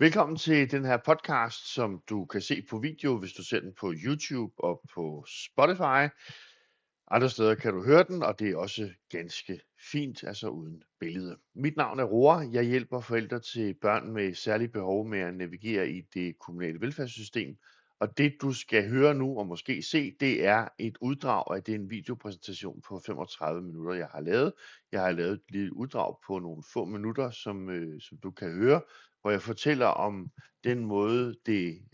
Velkommen til den her podcast, som du kan se på video, hvis du ser den på YouTube og på Spotify. Andre steder kan du høre den, og det er også ganske fint, altså uden billede. Mit navn er Roar. Jeg hjælper forældre til børn med særlige behov med at navigere i det kommunale velfærdssystem. Og det du skal høre nu og måske se, det er et uddrag af den videopræsentation på 35 minutter, jeg har lavet. Jeg har lavet et lille uddrag på nogle få minutter, som du kan høre, hvor jeg fortæller om den måde, det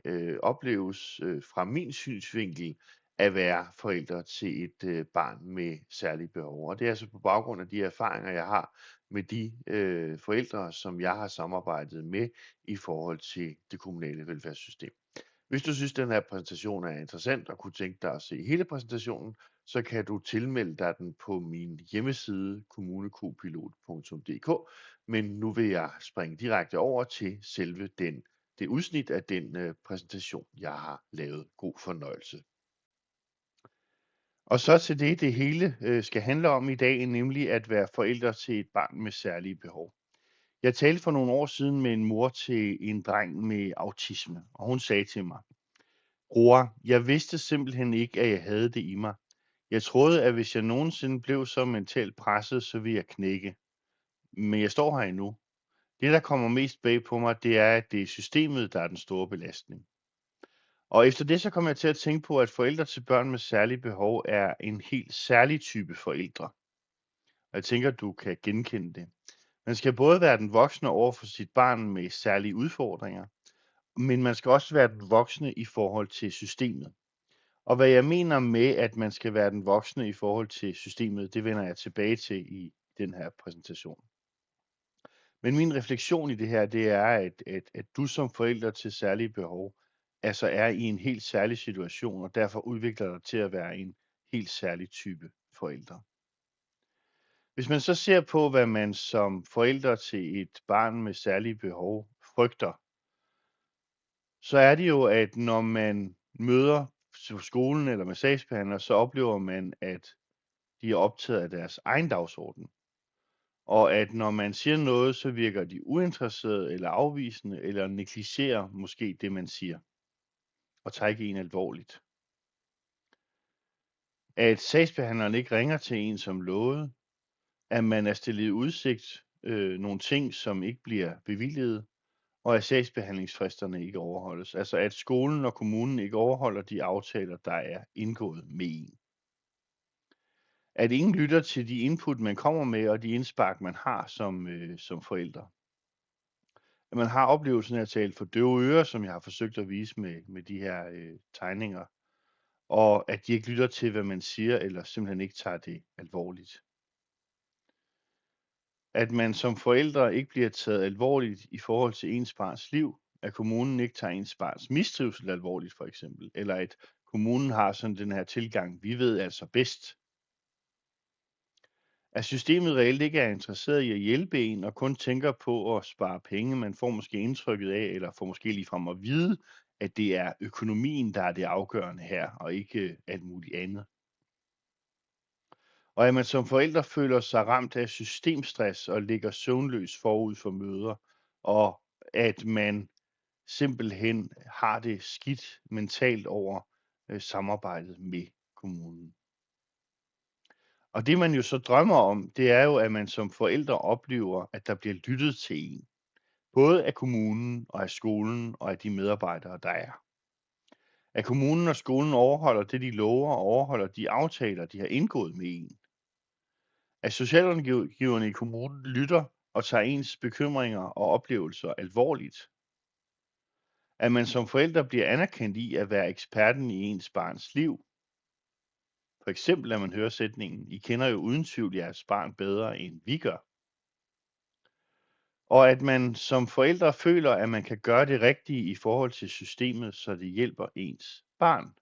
opleves fra min synsvinkel at være forældre til et barn med særlige behov. Og det er altså på baggrund af de erfaringer, jeg har med de forældre, som jeg har samarbejdet med i forhold til det kommunale velfærdssystem. Hvis du synes, den her præsentation er interessant og kunne tænke dig at se hele præsentationen, så kan du tilmelde dig den på min hjemmeside kommunekopilot.dk. Men nu vil jeg springe direkte over til selve det udsnit af den præsentation, jeg har lavet. God fornøjelse. Og så til det hele skal handle om i dag, nemlig at være forældre til et barn med særlige behov. Jeg talte for nogle år siden med en mor til en dreng med autisme, og hun sagde til mig: Roar, jeg vidste simpelthen ikke, at jeg havde det i mig. Jeg troede, at hvis jeg nogensinde blev så mentalt presset, så ville jeg knække. Men jeg står her endnu. Det, der kommer mest bag på mig, det er, at det er systemet, der er den store belastning. Og efter det, så kom jeg til at tænke på, at forældre til børn med særlige behov er en helt særlig type forældre. Og jeg tænker, du kan genkende det. Man skal både være den voksne over for sit barn med særlige udfordringer, men man skal også være den voksne i forhold til systemet. Og hvad jeg mener med, at man skal være den voksne i forhold til systemet, det vender jeg tilbage til i den her præsentation. Men min refleksion i det her, det er, at du som forælder til særlige behov, altså er i en helt særlig situation, og derfor udvikler dig til at være en helt særlig type forældre. Hvis man så ser på, hvad man som forælder til et barn med særlige behov frygter, så er det jo, at når man møder på skolen eller med sagsbehandler, så oplever man, at de er optaget af deres egen dagsorden. Og at når man siger noget, så virker de uinteresserede eller afvisende, eller negligerer måske det, man siger, og tager ikke en alvorligt. At sagsbehandleren ikke ringer til en som lovet, at man er stillet i udsigt nogle ting, som ikke bliver bevilget, og at sagsbehandlingsfristerne ikke overholdes. Altså at skolen og kommunen ikke overholder de aftaler, der er indgået med en. At ingen lytter til de input, man kommer med, og de indspark, man har som forældre. At man har oplevelsen af at tale for døve ører, som jeg har forsøgt at vise med de her tegninger, og at de ikke lytter til, hvad man siger, eller simpelthen ikke tager det alvorligt. At man som forældre ikke bliver taget alvorligt i forhold til ens barns liv, at kommunen ikke tager ens barns mistrivsel alvorligt for eksempel, eller at kommunen har sådan den her tilgang, vi ved altså bedst. At systemet reelt ikke er interesseret i at hjælpe en, og kun tænker på at spare penge. Man får måske indtrykket af, eller får måske ligefrem at vide, at det er økonomien, der er det afgørende her, og ikke alt muligt andet. Og at man som forældre føler sig ramt af systemstress og ligger søvnløs forud for møder, og at man simpelthen har det skidt mentalt over samarbejdet med kommunen. Og det man jo så drømmer om, det er jo, at man som forældre oplever, at der bliver lyttet til en. Både af kommunen og af skolen og af de medarbejdere, der er. At kommunen og skolen overholder det, de lover, og overholder de aftaler, de har indgået med en. At socialrådgiverne i kommunen lytter og tager ens bekymringer og oplevelser alvorligt. At man som forældre bliver anerkendt i at være eksperten i ens barns liv. For eksempel at man hører sætningen, I kender jo uden tvivl jeres barn bedre end vi gør. Og at man som forældre føler, at man kan gøre det rigtige i forhold til systemet, så det hjælper ens barn.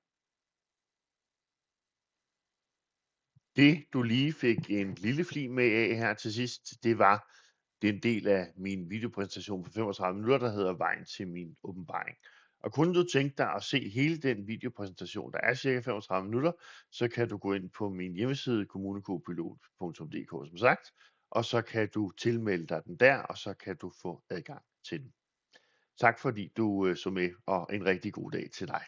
Det du lige fik en lille flig med af her til sidst, det var den del af min videopræsentation på 35 minutter, der hedder Vejen til min åbenbaring. Og kunne du tænke dig at se hele den videopræsentation, der er cirka 35 minutter, så kan du gå ind på min hjemmeside kommunekopilot.dk som sagt, og så kan du tilmelde dig den der, og så kan du få adgang til den. Tak fordi du så med, og en rigtig god dag til dig.